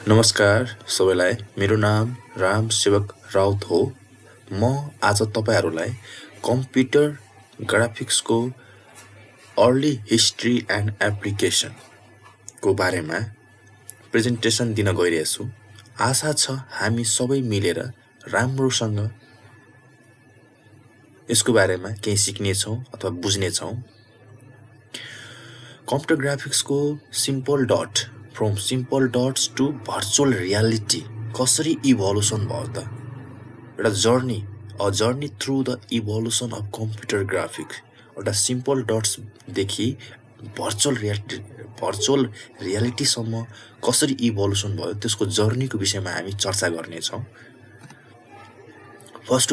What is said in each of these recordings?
नमस्कार सबैलाई। मेरो नाम राम सेवक राउत हो। म आज तपाईहरुलाई कम्प्युटर ग्राफिक्सको अर्ली हिस्ट्री एन्ड एप्लिकेसन को बारेमा प्रेजेन्टेसन दिन गइरहेको छु। आशा छ हामी सबै मिलेर राम्रोसँग यसको बारेमा केही सिक्ने छौं अथवा बुझ्ने छौं। कम्प्युटर ग्राफिक्सको simple dot from simple dots to virtual reality कसरी इभोल्युसन भयो त? एउटा journey through the evolution of computer graphics. एउटा सिम्पल डट्स देखि भर्चुअल रियालिटी सम्म कसरी इभोल्युसन भयो त्यसको जर्नीको विषयमा हामी चर्चा गर्ने छौं। फर्स्ट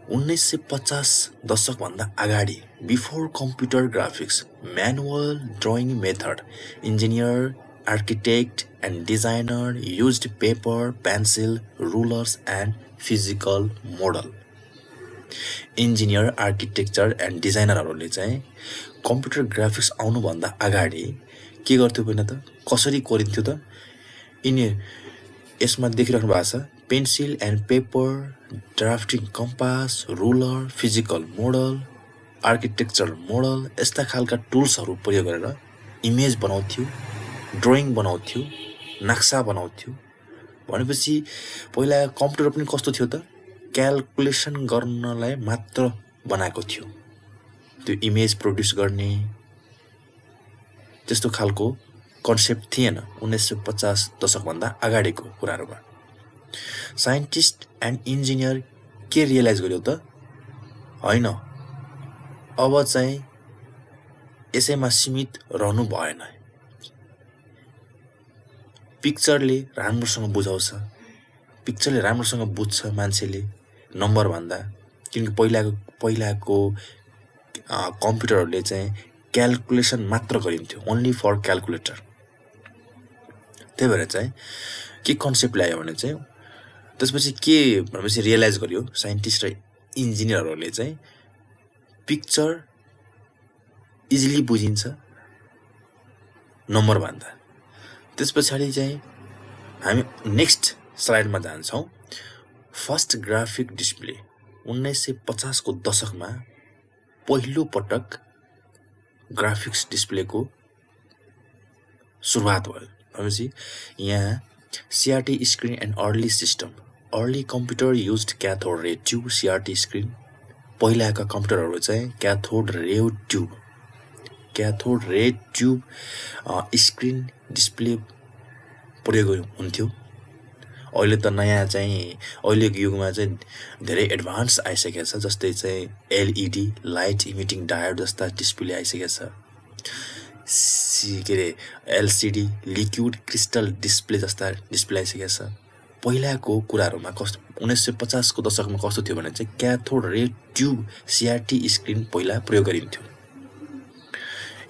1950 दशक भन्दा अगाडि before computer graphics manual drawing method engineer architect and designer used paper pencil rulers and physical model. Engineer architecture and डिजाइनरहरूले चाहिँ कम्प्युटर ग्राफिक्स आउनुभन्दा अगाडि के गर्थ्यो भने त कसरी गरिन्थ्यो त? यसमा देखिराख्नु भएको छ pencil and paper drafting compass ruler physical model architecture model यस्ता खालका टुल्सहरू प्रयोग गरेर इमेज बनाउँथ्यो ड्राइङ बनाउँथ्यो नक्सा बनाउँथ्यो। भनेपछि पहिला कम्प्युटर पनि कस्तो थियो त? क्याल्कुलेसन गर्नलाई मात्र बनाएको थियो। त्यो इमेज प्रोड्युस गर्ने त्यस्तो खालको कन्सेप्ट थिएन 1950 दशकभन्दा अगाडिको कुराहरुमा। साइन्टिस्ट एन्ड इन्जिनियर के रियलाइज गर्यो त? हैन, अब चाहिँ यसैमा सीमित रहनु भएन। पिक्चरले राम्रोसँग बुझाउँछ, पिक्चरले राम्रोसँग बुझ्छ मान्छेले नम्बर भन्दा। किनकि पहिलाको कम्प्युटरहरूले चाहिँ क्याल्कुलेसन मात्र गरिन्थ्यो, ओन्ली फर क्याल्कुलेटर। त्यही भएर चाहिँ के कन्सेप्ट ल्यायो भने चाहिँ त्यसपछि के भनेपछि रियलाइज गर्यो साइन्टिस्ट र इन्जिनियरहरूले चाहिँ पिक्चर इजिली बुझिन्छ नम्बर भन्दा। त्यसपछि चाहिँ हामी नेक्स्ट स्लाइडमा जान्छौं। फर्स्ट ग्राफिक डिस्प्ले 1950 को दशकमा पहिलो पटक ग्राफिक्स डिस्प्लेको सुरुवात भयो। भनेपछि यहाँ CRT screen and early system early computer used cathode ray tube CRT screen. पहिलाका कम्प्युटरहरू चाहिँ क्याथोड रे ट्युब स्क्रिन डिस्प्ले प्रयोग हुन्थ्यो। अहिले त नयाँ चाहिँ अहिलेको युगमा चाहिँ धेरै एडभान्स आइसकेको छ, जस्तै चाहिँ LED लाइट इमिटिङ डायोड जस्ता डिस्प्ले आइसकेको छ। LCD लिक्विड क्रिस्टल डिस्प्ले जस्ता डिस्प्ले आइसकेको छ। पहिलाको कुराहरुमा कस्तो 1950 को दशकमा कस्तो थियो भने चाहिँ क्याथोड रे ट्युब CRT स्क्रिन पहिला प्रयोग गरिन्थ्यो।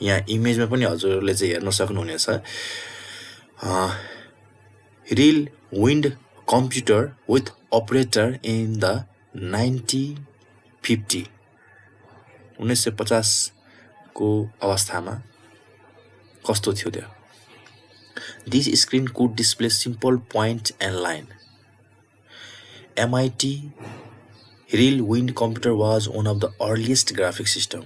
यहाँ इमेजमा पनि हजुरले चाहिँ हेर्न सक्नुहुनेछ reel wind computer with operator in the 1950 को अवस्थामा कस्तो थियो त्यो। This screen could display simple point and line. MIT Real Wind computer was one of the earliest graphic system.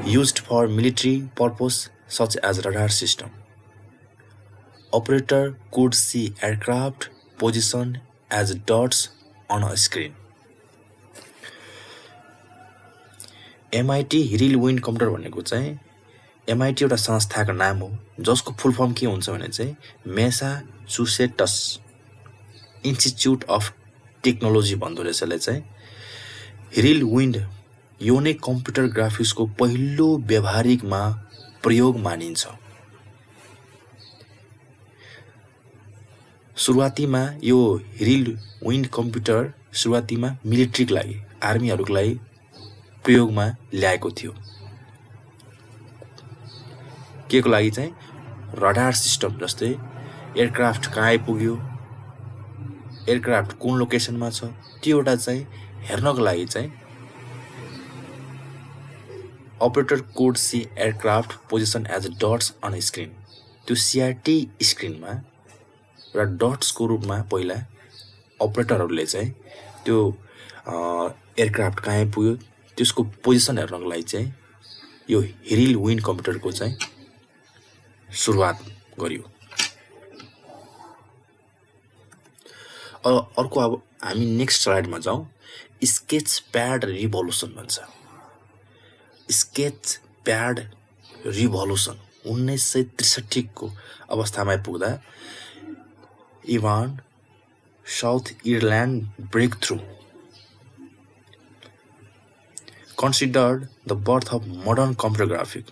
Used for military purpose such as radar system. Operator could see aircraft position as dots on a screen. MIT reel wind computer भनेको चाहिँ MIT एउटा संस्थाको नाम हो, जसको full form के हुन्छ भने चाहिँ मेसाचुसेट्स इन्स्टिच्युट अफ टेक्नोलोजी भन्दो रहेछ। यसले चाहिँ रिल विन्ड यो नै कम्प्युटर ग्राफिक्सको पहिलो व्यावहारिकमा प्रयोग मानिन्छ। सुरुवातीमा यो रिल विन्ड कम्प्युटर सुरुवातीमा मिलिट्रीको लागि आर्मीहरूको लागि प्रयोगमा ल्याएको थियो। के को लागि चाहिँ रडार सिस्टम, जस्तै एयरक्राफ्ट कहाँ आइपुग्यो, एयरक्राफ्ट कुन लोकेसनमा छ त्यो एउटा चाहिँ हेर्नको लागि चाहिँ Operator could see aircraft position as dots on a screen. त्यो CRT स्क्रिनमा र डट्सको रूपमा पहिला अपरेटरहरूले चाहिँ त्यो एयरक्राफ्ट कहाँ पुग्यो त्यसको पोजिसन हेर्नको लागि चाहिँ यो हिरिल विन्ड कम्प्युटरको चाहिँ सुरुवात गरियो। अर्को अब हामी नेक्स्ट स्लाइडमा जाउँ। स्केच प्याड रिभोल्युसन भन्छ। स्केच प्याड रिभोल्युसन 1963 को अवस्थामा पुग्दा Ivan Sutherland breakthrough considered the birth of modern computer graphics.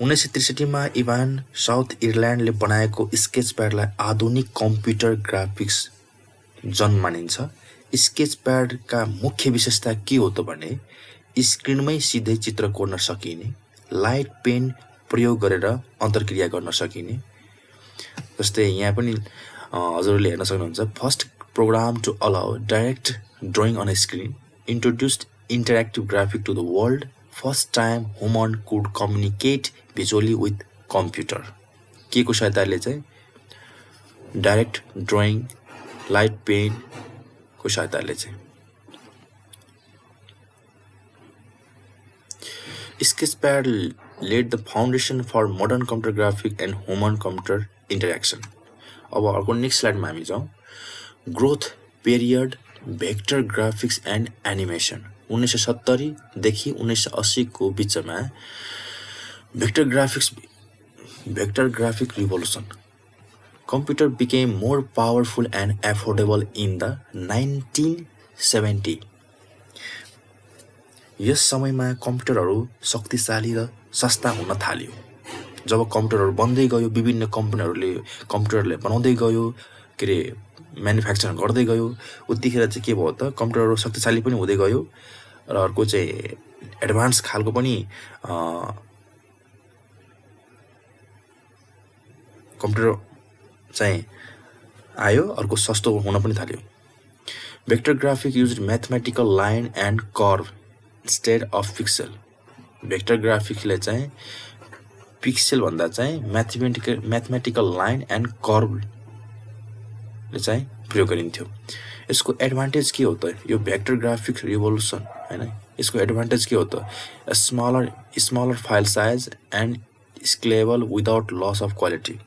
उन्नाइस सय 63मा इभान साउथ इयरल्यान्डले बनाएको स्केच प्याडलाई आधुनिक कम्प्युटर ग्राफिक्स जन्म मानिन्छ। स्केच प्याडका मुख्य विशेषता के हो त भने स्क्रिनमै सिधै चित्र कोर्न सकिने, लाइट पेन प्रयोग गरेर अन्तर्क्रिया गर्न सकिने। जस्तै यहाँ पनि हजुरले हेर्न सक्नुहुन्छ। First program to allow direct drawing on screen introduced interactive graphic to the world. First time human could communicate visually with computer. के को सहायताले चाहिँ डाइरेक्ट ड्रइङ, लाइट पेन को सहायताले चाहिँ। Sketch pad laid the foundation for modern computer graphic and human computer interaction. अब अर्को next स्लाइडमा हामी जाउँ। Growth period vector graphics and animation 1970 देखि 1980 को बिचमा vector graphic revolution. Computer became more powerful and affordable in the 1970। यस समयमा कम्प्युटरहरू शक्तिशाली र सस्ता हुन थाल्यो। जब कम्प्युटरहरू बन्दै गयो, विभिन्न कम्पनीहरूले कम्प्युटरले बनाउँदै गयो, के अरे म्यानुफ्याक्चर गर्दै गयो, उतिखेर चाहिँ के भयो त कम्प्युटरहरू शक्तिशाली पनि हुँदै गयो र अर्को चाहिँ एडभान्स खालको पनि कम्प्युटर चाहिँ आयो, अर्को सस्तो हुन पनि थाल्यो। Vector graphic used mathematical line and curve instead of pixel। Vector ग्राफिक्सले चाहिँ पिक्सेल भन्दा चाहिँ म्याथमेटिकल लाइन एन्ड कर्भले चाहिँ प्रयोग गरिन्थ्यो। यसको एडभान्टेज के हो त? यो भेक्टर ग्राफिक्स रिभोल्युसन हैन, यसको एडभान्टेज के हो त? Smaller file size and scalable without loss of quality.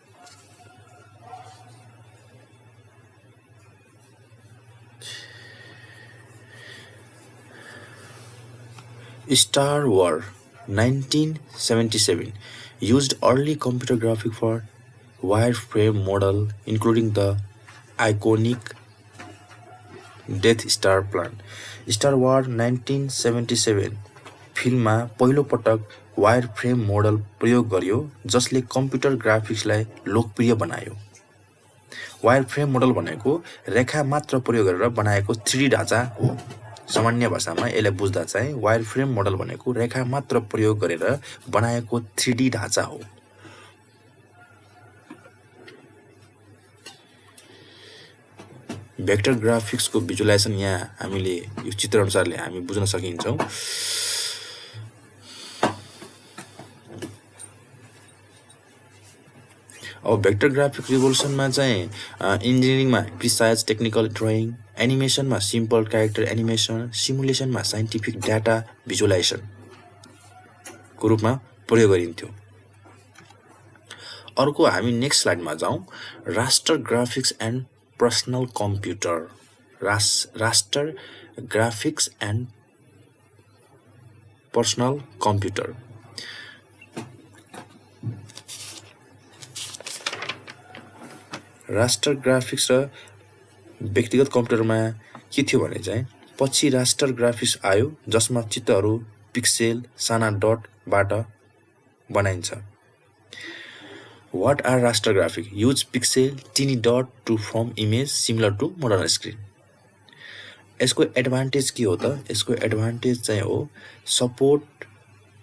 Star Wars 1977 used early computer graphics for wireframe model, including the iconic Death Star plan। Star Wars 1977 फिल्ममा पहिलो पटक वायरफ्रेम मोडल प्रयोग गरियो, जसले कम्प्युटर ग्राफिक्सलाई लोकप्रिय बनायो। वायरफ्रेम मोडल भनेको रेखा मात्र प्रयोग गरेर बनाएको 3D ढाँचा हो। सामान्य भाषामा यसलाई बुझ्दा चाहिँ वायरफ्रेम मोडल भनेको रेखा मात्र प्रयोग गरेर बनाएको 3D ढाँचा हो। भेक्टर ग्राफिक्सको भिजुअलाइजेसन यहाँ हामीले यो चित्र अनुसारले हामी बुझ्न सकिन्छौँ। अब भेक्टर ग्राफिक रिभोल्युसनमा चाहिँ इन्जिनियरिङमा प्रिसाइज टेक्निकल ड्रइङ, एनिमेसनमा सिम्पल क्यारेक्टर एनिमेसन, सिमुलेसनमा साइन्टिफिक डाटा भिजुअलाइजेसन को रूपमा प्रयोग गरिन्थ्यो। अर्को हामी नेक्स्ट स्लाइडमा जाउँ। Raster graphics and personal computer. Raster graphics and personal computer. Raster graphics र व्यक्तिगत कम्प्युटरमा के थियो भने चाहिँ पछि रास्टर ग्राफिक्स आयो, जसमा चित्रहरू पिक्सेल साना डटबाट बनाइन्छ। What are raster graphics? Use pixel teeny dot to form image similar to modern screen। यसको एडभान्टेज के हो त? यसको एडभान्टेज चाहिँ हो support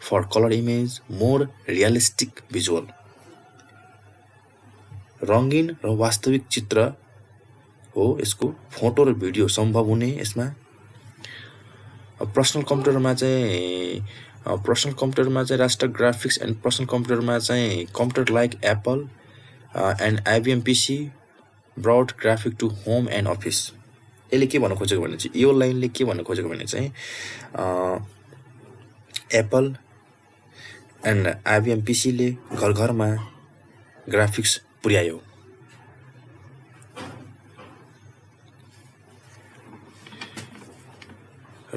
for colour image, more realistic visual. रङ्गीन र वास्तविक चित्र हो यसको फोटो र भिडियो सम्भव हुने यसमा। पर्सनल कम्प्युटरमा चाहिँ रास्टर ग्राफिक्स एन्ड पर्सनल कम्प्युटरमा चाहिँ computer like Apple and IBM PC brought graphic to home and office. यसले के भन्न खोजेको भने चाहिँ यो लाइनले के भन्न खोजेको भने चाहिँ एप्पल एन्ड आइबिएम पिसीले घर घरमा ग्राफिक्स पुर्यायो।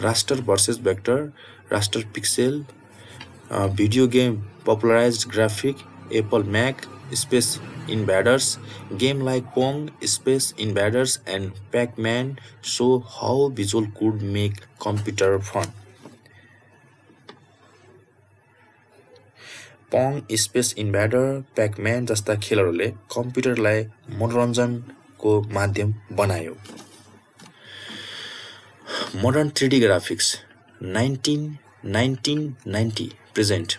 Raster versus vector, raster pixel, video game popularized graphic, Apple Mac, Space Invaders, game like Pong, Space Invaders and Pac-Man show how visual could make computer fun. Pong, Space Invader, Pac-Man जस्ता खेलहरूले कम्प्युटरलाई मनोरञ्जनको माध्यम बनायो। Modern 3D graphics 1990 present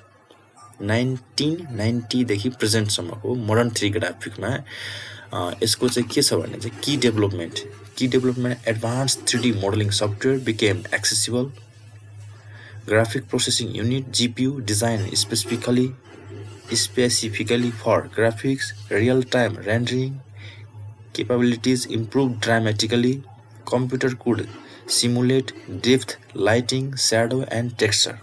1990 देखि प्रेजेन्टसम्मको modern 3D ग्राफिक्समा यसको चाहिँ के छ भने चाहिँ की development advance 3D modelling software became accessible. Graphic processing unit GPU design specifically for graphics, real time rendering capabilities improved dramatically. Computer could simulate depth, lighting, shadow and texture.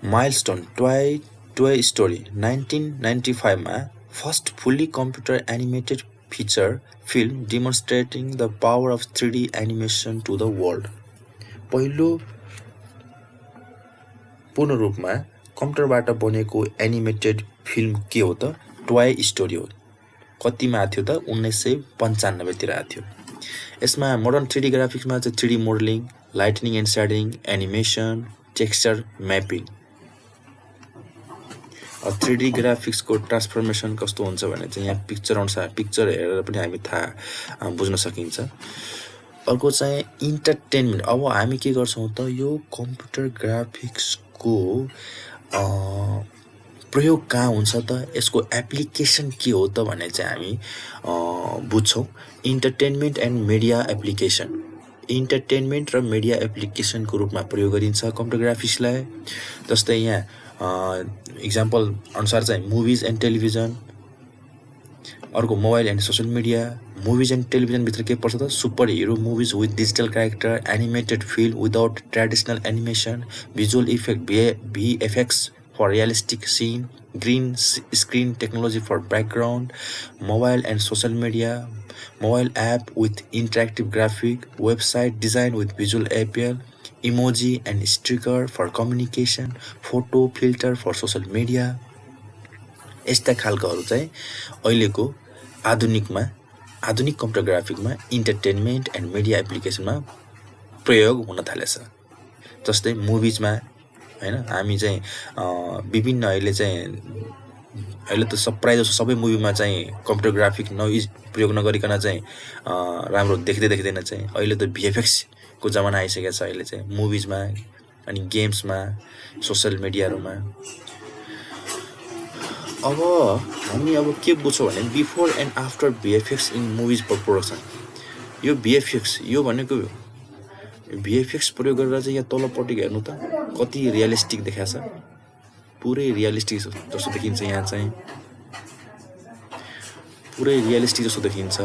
Milestone Toy Story 1995 मा first fully computer animated feature film demonstrating the power of 3D animation to the world. पहिलो पूर्ण रूपमा कम्प्युटरबाट बनेको animated film के हो त toy story हो। कतिमा आथ्यो त 1995 तिर आथ्यो। यसमा मोडर्न 3D ग्राफिक्समा चाहिँ 3D modelling, lighting and shading, animation, texture mapping. 3D ग्राफिक्सको ट्रान्सफर्मेसन कस्तो हुन्छ भने चाहिँ यहाँ पिक्चर अनुसार पिक्चर हेरेर पनि हामी थाहा बुझ्न सकिन्छ। अर्को चाहिँ इन्टरटेनमेन्ट। अब हामी के गर्छौं त यो कम्प्युटर ग्राफिक्सको प्रयोग कहाँ हुन्छ त, यसको एप्लिकेसन के हो त भने चाहिँ हामी बुझ्छौं। Entertainment and media application. Entertainment र मिडिया एप्लिकेसनको रूपमा प्रयोग गरिन्छ कम्प्युटर ग्राफिक्सलाई। जस्तै यहाँ इक्जाम्पल अनुसार चाहिँ मुभिज एन्ड टेलिभिजन। अर्को mobile and social media. Movies and television भित्र के पर्छ त super hero movies with digital character, animated film without traditional animation, visual effect VFX for realistic scene, green screen technology for background, mobile and social media, mobile app with interactive graphic, website design with visual appeal, emoji and sticker for communication, photo filter for social media। यस्ता खालकोहरू चाहिँ अहिलेको आधुनिक computer ग्राफिक्समा entertainment and media एप्लिकेसनमा प्रयोग हुन थालेछ। जस्तै मुभिजमा हैन हामी चाहिँ विभिन्न अहिले त प्राय जसो सबै मुभीमा चाहिँ कम्प्युटर ग्राफिक प्रयोग नगरिकन चाहिँ राम्रो देखिँदैन चाहिँ अहिले त VFX को जमाना आइसकेको छ। अहिले चाहिँ मुभिजमा अनि गेम्समा सोशल मिडियाहरुमा। अब हामी के बुझ्छौं भने before and after VFX in movies production. यो VFX यो भनेको VFX प्रयोग गरेर चाहिँ यहाँ तलपट्टि हेर्नु त कति रियलिस्टिक देखाछ। पुरै रियलिस्टिक जस्तो देखिन्छ। यहाँ चाहिँ पुरै रियलिस्टिक जस्तो देखिन्छ।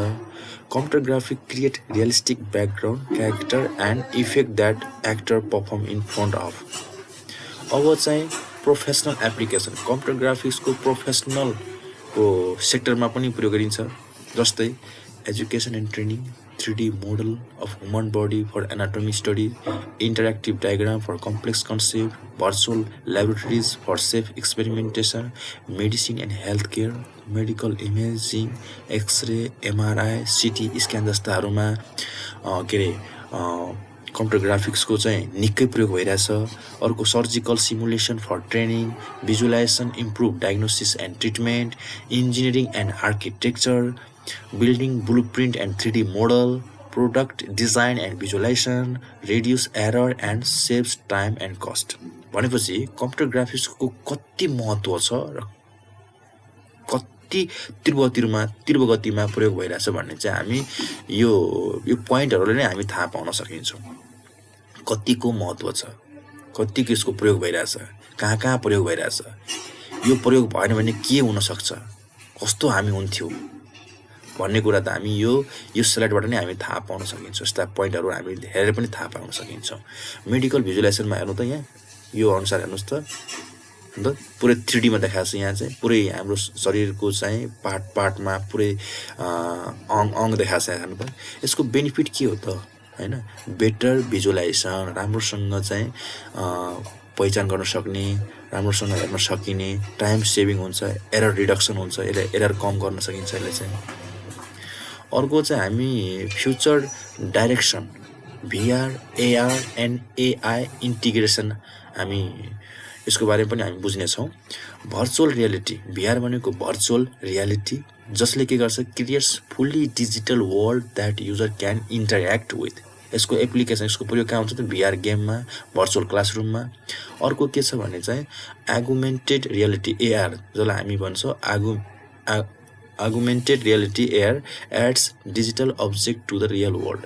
Computer graphic create realistic background, character and effect that actor perform in front of. अब चाहिँ प्रोफेसनल एप्लिकेसन। कम्प्युटर ग्राफिक्सको प्रोफेसनल को सेक्टरमा पनि प्रयोग गरिन्छ। जस्तै education and training, 3D model of human body for anatomy study, interactive diagram for complex concept, virtual laboratories for safe experimentation, medicine and healthcare, medical imaging, X-ray, MRI, CT scan जस्ताहरुमा computer ग्राफिक्सको चाहिँ निकै प्रयोग भइरहेछ। अर्को surgical simulation for training, visualisation improve diagnosis and treatment, engineering and architecture, building blueprint and 3D model, product design and visualization, reduce error and saves time and cost. भनेपछि computer ग्राफिक्सको कति महत्त्व छ र कति तीव्र गतिमा प्रयोग भइरहेछ भन्ने चाहिँ हामी यो पोइन्टहरूले नै हामी थाहा पाउन सकिन्छौँ। कतिको महत्त्व छ, कतिको यसको प्रयोग भइरहेछ, कहाँ प्रयोग भइरहेछ, यो प्रयोग भएन भने के हुन सक्छ, कस्तो हामी हुन्थ्यो भन्ने कुरा त हामी यो स्लाइडबाट नै हामी थाहा पाउन सकिन्छौँ। यस्ता पोइन्टहरू हामी हेरेर पनि थाहा पाउन सकिन्छौँ। मेडिकल भिजुलाइजेसनमा हेर्नु त यहाँ यो अनुसार हेर्नुहोस् त पुरै 3D मा देखाएको छ। यहाँ चाहिँ पुरै हाम्रो शरीरको चाहिँ पार्टमा पुरै अङ्ग देखाएको छ। हेर्नु पर्यो यसको बेनिफिट के हो त हैन, बेटर भिजुलाइजेसन, राम्रोसँग चाहिँ पहिचान गर्न सक्ने, राम्रोसँग हेर्न सकिने, टाइम सेभिङ हुन्छ, एरर रिडक्सन हुन्छ, यसले एरर कम गर्न सकिन्छ यसले चाहिँ। अर्को चाहिँ हामी future direction, VR, AR and AI integration हामी यसको बारेमा पनि हामी बुझ्नेछौँ। भर्चुअल रियालिटी, VR भनेको भर्चुअल रियालिटी जसले के गर्छ, creates fully digital world that user can interact with. यसको एप्लिकेसन, यसको प्रयोग कहाँ हुन्छ त VR गेममा, भर्चुअल क्लासरुममा। अर्को के छ भने चाहिँ एगुमेन्टेड रियालिटी AR, जसलाई हामी भन्छौँ augmented reality AR adds digital object to the real world।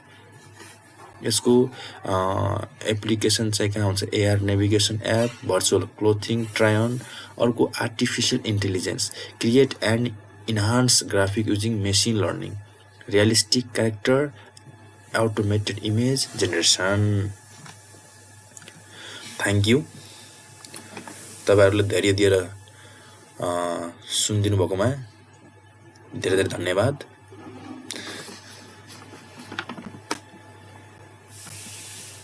यसको एप्लिकेसन चाहिँ कहाँ हुन्छ, AR navigation app, virtual clothing try on. अर्को artificial intelligence, create and enhance graphic using machine learning, realistic character, automated image generation. Thank you तपाईँहरूले धैर्य दिएर सुनिदिनु भएकोमा धेरै धेरै धन्यवाद।